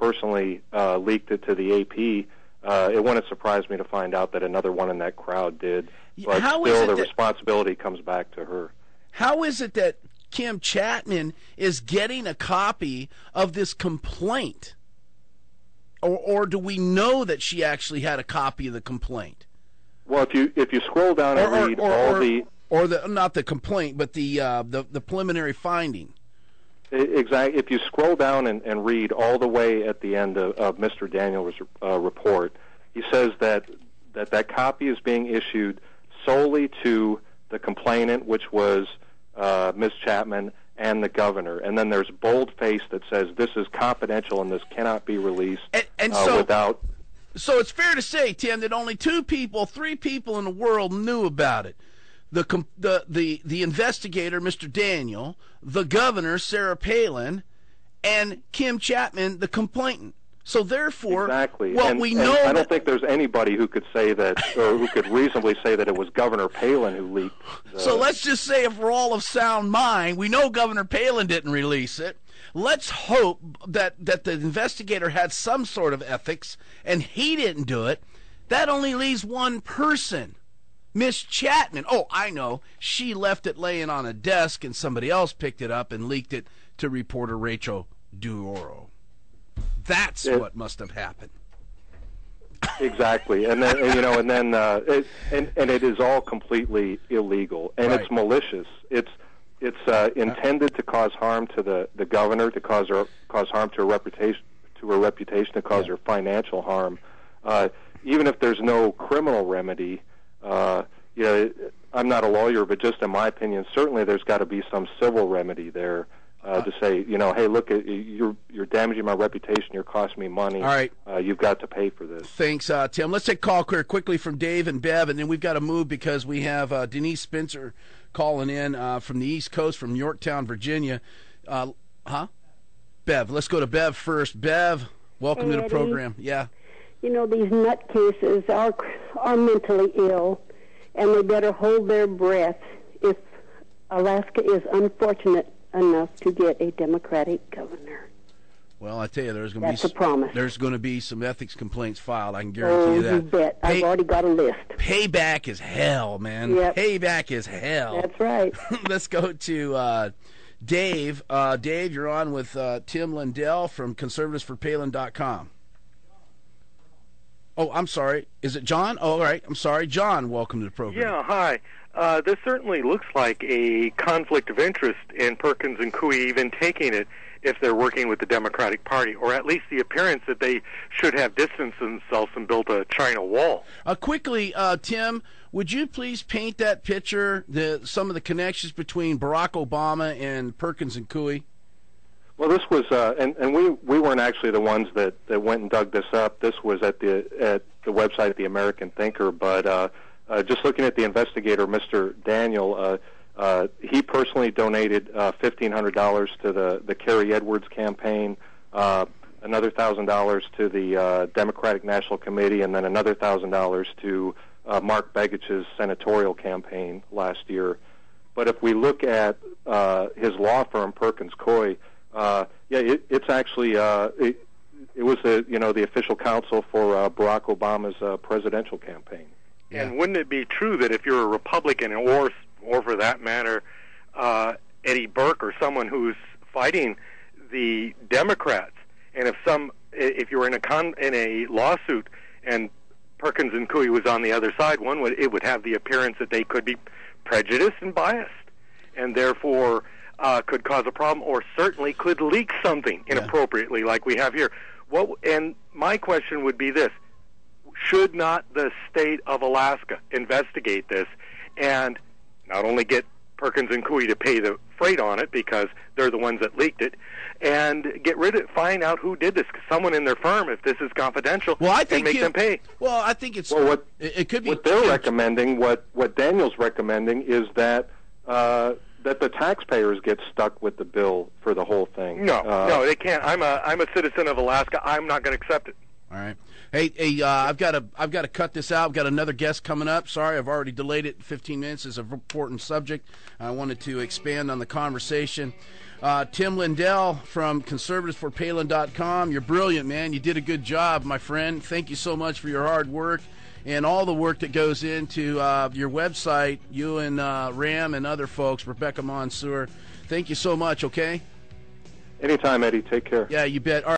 personally leaked it to the AP, it wouldn't surprise me to find out that another one in that crowd did. But still, the responsibility comes back to her. How is it that Kim Chapman is getting a copy of this complaint? Or do we know that she actually had a copy of the complaint? Well, if you scroll down and read not the complaint, but the preliminary finding. Exactly. If you scroll down and read all the way at the end of Mr. Daniels' report, he says that copy is being issued solely to the complainant, which was Ms. Chapman, and the governor. And then there's boldface that says this is confidential and this cannot be released without. So it's fair to say, Tim, that only 3 people in the world knew about it. The investigator, Mr. Daniel, the governor, Sarah Palin, and Kim Chapman, the complainant. So therefore, exactly. We know. I don't think there's anybody who could say that, or who could reasonably say that it was Governor Palin who leaked. So let's just say, if we're all of sound mind, we know Governor Palin didn't release it. Let's hope that the investigator had some sort of ethics, and he didn't do it. That only leaves one person. Miss Chapman. Oh, I know. She left it laying on a desk, and somebody else picked it up and leaked it to reporter Rachel Duoro. That's what must have happened. Exactly, and then it is all completely illegal, and right. It's malicious. It's intended to cause harm to the governor, to cause harm to her reputation, to cause her financial harm. Even if there's no criminal remedy. I'm not a lawyer, but just in my opinion, certainly there's got to be some civil remedy there to say, hey, look, you're damaging my reputation, you're costing me money. All right. You've got to pay for this. Thanks, Tim. Let's take a call quickly from Dave and Bev, and then we've got to move because we have Denise Spencer calling in from the East Coast, from Yorktown, Virginia. Bev, let's go to Bev first. Bev, welcome to the program. Yeah. These nutcases are mentally ill, and they better hold their breath if Alaska is unfortunate enough to get a Democratic governor. Well, I tell you, there's going to be some ethics complaints filed. I can guarantee you that. You bet. I've already got a list. Payback is hell, man. Yep. Payback is hell. That's right. Let's go to Dave. Dave, you're on with Tim Lindell from conservatives4palin.com. Oh, I'm sorry. Is it John? Oh, all right. I'm sorry. John, welcome to the program. Yeah, hi. This certainly looks like a conflict of interest in Perkins and Coie even taking it if they're working with the Democratic Party, or at least the appearance that they should have distanced themselves and built a China wall. Quickly, Tim, would you please paint that picture, some of the connections between Barack Obama and Perkins and Coie? Well, this was, and we weren't actually the ones that went and dug this up. This was at the website, The American Thinker. But just looking at the investigator, Mr. Daniel, he personally donated $1,500 to the Kerry Edwards campaign, another $1,000 to the Democratic National Committee, and then another $1,000 to Mark Begich's senatorial campaign last year. But if we look at his law firm, Perkins Coie, it's actually it was the official counsel for Barack Obama's presidential campaign. Yeah. And wouldn't it be true that if you're a Republican, or for that matter, Eddie Burke or someone who's fighting the Democrats, and if you were in a lawsuit and Perkins and Coie was on the other side, it would have the appearance that they could be prejudiced and biased, and therefore could cause a problem, or certainly could leak something inappropriately, like we have here. And my question would be this: should not the state of Alaska investigate this and not only get Perkins and Coie to pay the freight on it because they're the ones that leaked it, and find out who did this? Someone in their firm, if this is confidential, and make them pay. Well, I think it's. Well, it could be. What they're recommending, what Daniel's recommending, is that the taxpayers get stuck with the bill for the whole thing. No, they can't. I'm a citizen of Alaska. I'm not going to accept it. All right. Hey, I've got to cut this out. I've got another guest coming up. Sorry, I've already delayed it 15 minutes. It's an important subject. I wanted to expand on the conversation. Tim Lindell from conservativeforpalin.com. You're brilliant, man. You did a good job, my friend. Thank you so much for your hard work and all the work that goes into your website, you and Ram and other folks, Rebecca Mansour. Thank you so much, okay? Anytime, Eddie. Take care. Yeah, you bet. All right.